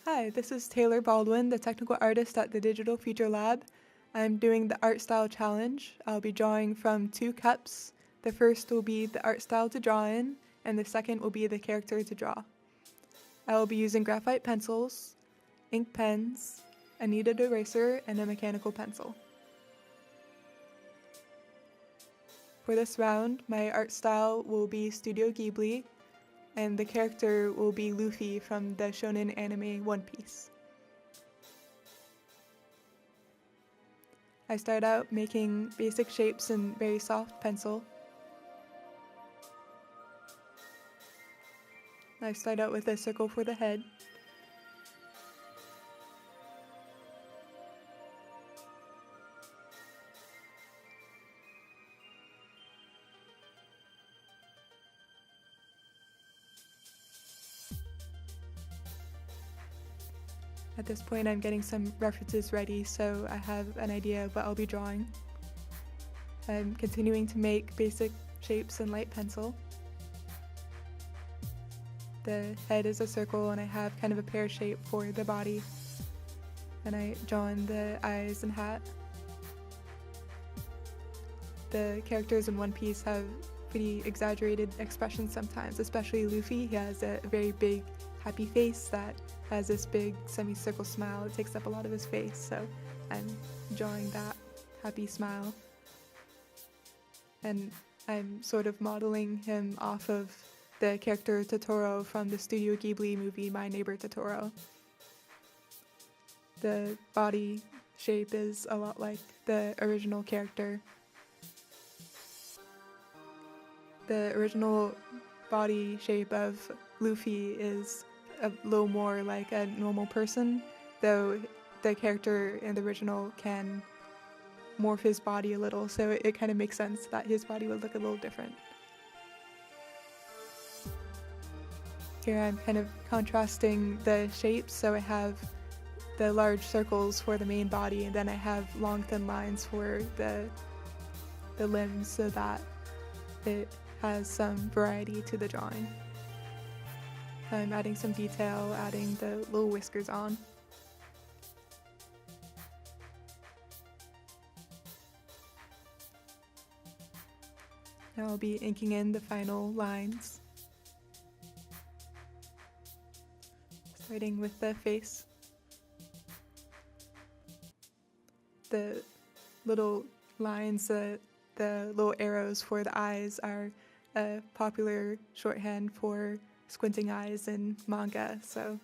Hi, this is Taylor Baldwin, the technical artist at the Digital Future Lab. I'm doing the Art Style Challenge. I'll be drawing from 2 cups. The first will be the art style to draw in, and the second will be the character to draw. I will be using graphite pencils, ink pens, a kneaded eraser, and a mechanical pencil. For this round, my art style will be Studio Ghibli, and the character will be Luffy from the shonen anime One Piece. I start out making basic shapes in very soft pencil. I start out with a circle for the head. At this point, I'm getting some references ready, so I have an idea of what I'll be drawing. I'm continuing to make basic shapes in light pencil. The head is a circle, and I have kind of a pear shape for the body. And I draw in the eyes and hat. The characters in One Piece have pretty exaggerated expressions sometimes, especially Luffy. He has a very big, happy face that has this big semicircle smile. It takes up a lot of his face, so I'm drawing that happy smile. And I'm sort of modeling him off of the character Totoro from the Studio Ghibli movie My Neighbor Totoro. The body shape is a lot like the original character. The original body shape of Luffy is a little more like a normal person, though the character in the original can morph his body a little, so it kind of makes sense that his body would look a little different. Here I'm kind of contrasting the shapes, so I have the large circles for the main body, and then I have long thin lines for the limbs so that it has some variety to the drawing. I'm adding some detail, adding the little whiskers on. Now I'll be inking in the final lines. Starting with the face. The little lines, the little arrows for the eyes are a popular shorthand for squinting eyes in manga, so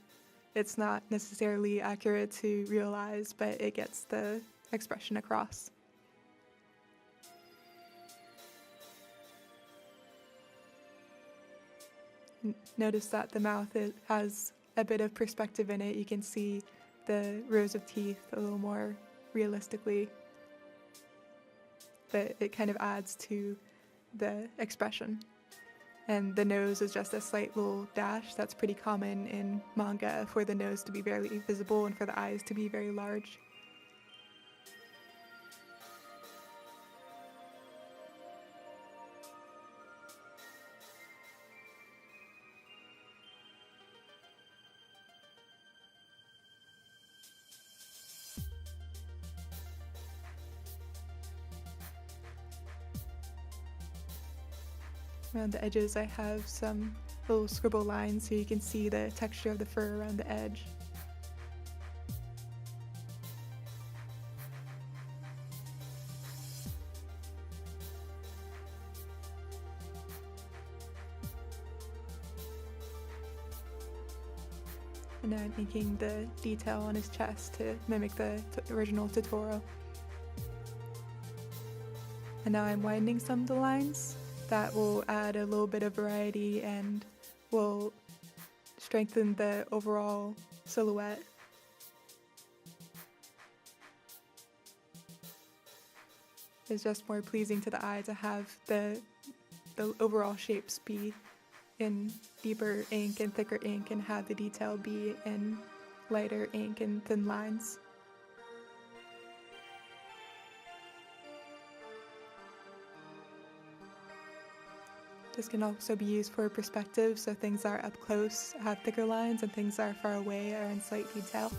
it's not necessarily accurate to real eyes, but it gets the expression across. Notice that the mouth has a bit of perspective in it. You can see the rows of teeth a little more realistically, but it kind of adds to the expression. And the nose is just a slight little dash. That's pretty common in manga, for the nose to be very visible and for the eyes to be very large. Around the edges I have some little scribble lines so you can see the texture of the fur around the edge. And now I'm inking the detail on his chest to mimic the original Totoro. And now I'm widening some of the lines. That will add a little bit of variety and will strengthen the overall silhouette. It's just more pleasing to the eye to have the overall shapes be in deeper ink and thicker ink, and have the detail be in lighter ink and thin lines. This can also be used for perspective, so things that are up close have thicker lines and things that are far away are in slight detail.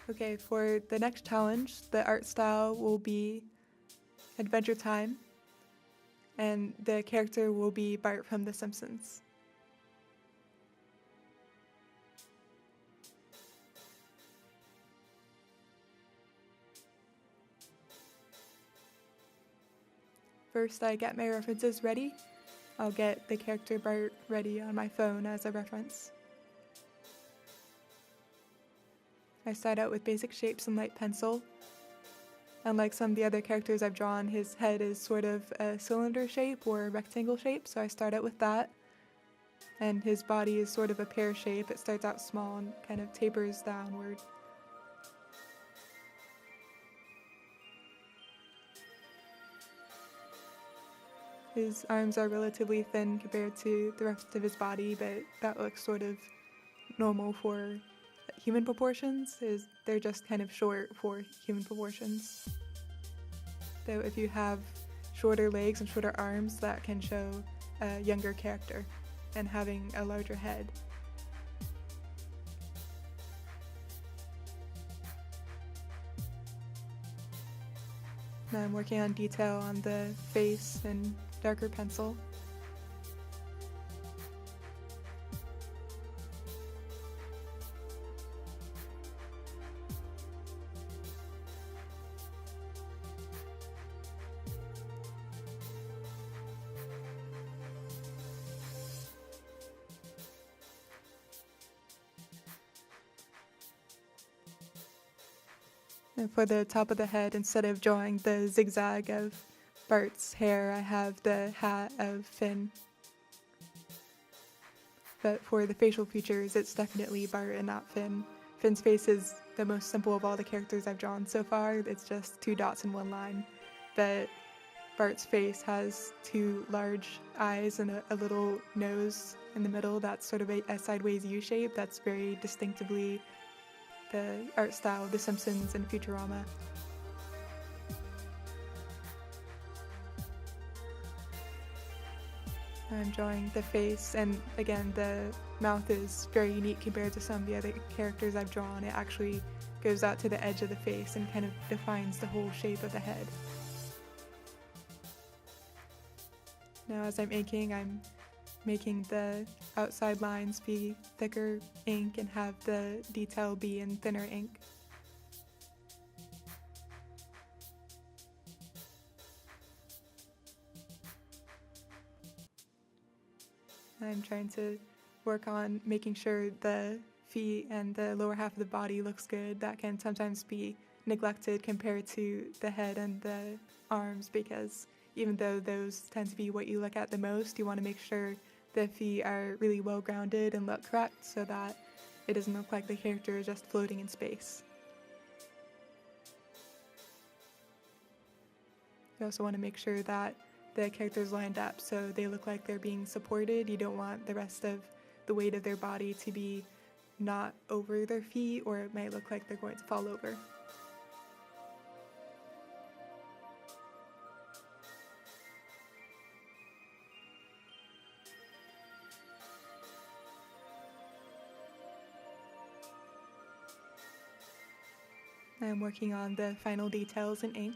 Okay, for the next challenge, the art style will be Adventure Time, and the character will be Bart from The Simpsons. First, I get my references ready. I'll get the character Bart ready on my phone as a reference. I start out with basic shapes and light pencil. Unlike some of the other characters I've drawn, his head is sort of a cylinder shape or a rectangle shape, so I start out with that. And his body is sort of a pear shape. It starts out small and kind of tapers downward. His arms are relatively thin compared to the rest of his body, but that looks sort of normal for human proportions. They're just kind of short for human proportions. Though if you have shorter legs and shorter arms, that can show a younger character and having a larger head. Now I'm working on detail on the face and darker pencil. And for the top of the head, instead of drawing the zigzag of Bart's hair, I have the hat of Finn. But for the facial features, it's definitely Bart and not Finn. Finn's face is the most simple of all the characters I've drawn so far. It's just 2 dots in 1 line. But Bart's face has 2 large eyes and a little nose in the middle that's sort of a sideways U shape that's very distinctively the art style of The Simpsons and Futurama. I'm drawing the face, and again, the mouth is very unique compared to some of the other characters I've drawn. It actually goes out to the edge of the face and kind of defines the whole shape of the head. Now as I'm inking, I'm making the outside lines be thicker ink and have the detail be in thinner ink. I'm trying to work on making sure the feet and the lower half of the body looks good. That can sometimes be neglected compared to the head and the arms, because even though those tend to be what you look at the most, you want to make sure the feet are really well grounded and look correct so that it doesn't look like the character is just floating in space. You also want to make sure that the characters lined up so they look like they're being supported. You don't want the rest of the weight of their body to be not over their feet, or it might look like they're going to fall over. I'm working on the final details in ink.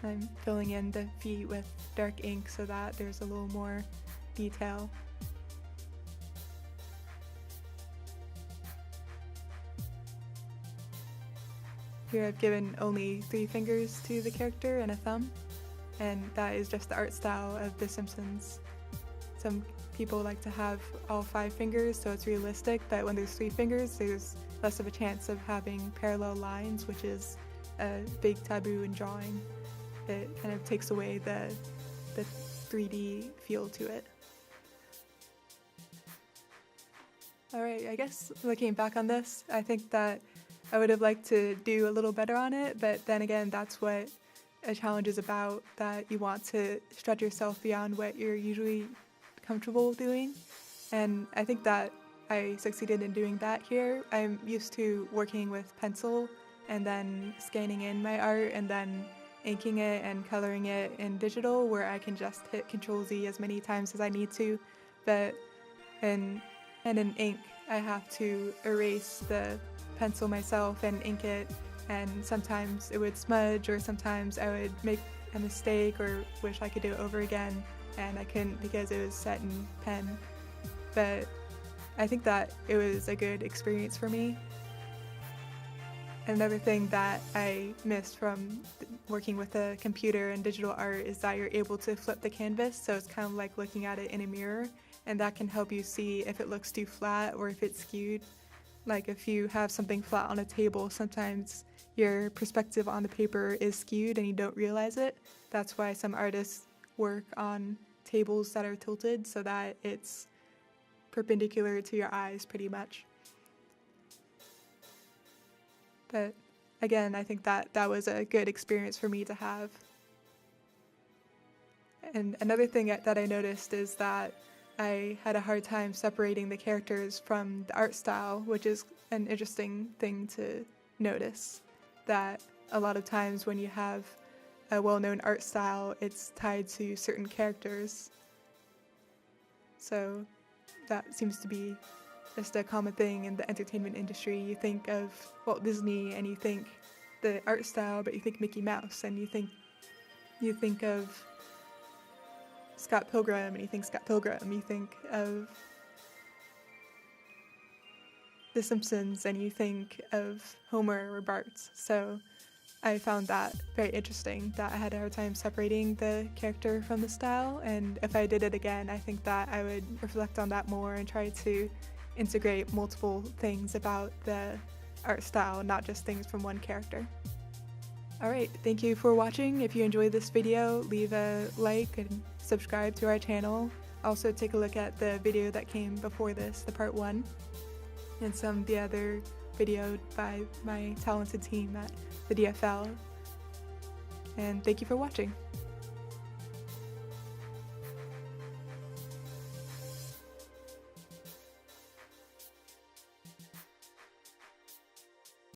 I'm filling in the feet with dark ink so that there's a little more detail. Here I've given only 3 fingers to the character and a thumb, and that is just the art style of The Simpsons. Some people like to have all 5 fingers so it's realistic, but when there's 3 fingers, there's less of a chance of having parallel lines, which is a big taboo in drawing. It kind of takes away the 3D feel to it. Alright, I guess looking back on this, I think that I would have liked to do a little better on it, but then again, that's what a challenge is about, that you want to stretch yourself beyond what you're usually comfortable doing. And I think that I succeeded in doing that here. I'm used to working with pencil and then scanning in my art and then inking it and coloring it in digital, where I can just hit Ctrl-Z as many times as I need to. But in ink, I have to erase the pencil myself and ink it, and sometimes it would smudge, or sometimes I would make a mistake or wish I could do it over again, and I couldn't because it was set in pen. But I think that it was a good experience for me. Another thing that I missed from working with a computer and digital art is that you're able to flip the canvas, so it's kind of like looking at it in a mirror, and that can help you see if it looks too flat or if it's skewed. Like if you have something flat on a table, sometimes your perspective on the paper is skewed and you don't realize it. That's why some artists work on tables that are tilted so that it's perpendicular to your eyes pretty much. But again, I think that was a good experience for me to have. And another thing that I noticed is that I had a hard time separating the characters from the art style, which is an interesting thing to notice, that a lot of times when you have a well-known art style, it's tied to certain characters. So that seems to be just a common thing in the entertainment industry. You think of Walt Disney and you think the art style, but you think Mickey Mouse, and you think of Scott Pilgrim and you think Scott Pilgrim, you think of The Simpsons and you think of Homer or Bart. So I found that very interesting, that I had a hard time separating the character from the style, and if I did it again, I think that I would reflect on that more and try to integrate multiple things about the art style, not just things from one character. Alright, thank you for watching. If you enjoyed this video, leave a like and subscribe to our channel. Also take a look at the video that came before this, the part 1, and some of the other video by my talented team at the DFL. And thank you for watching.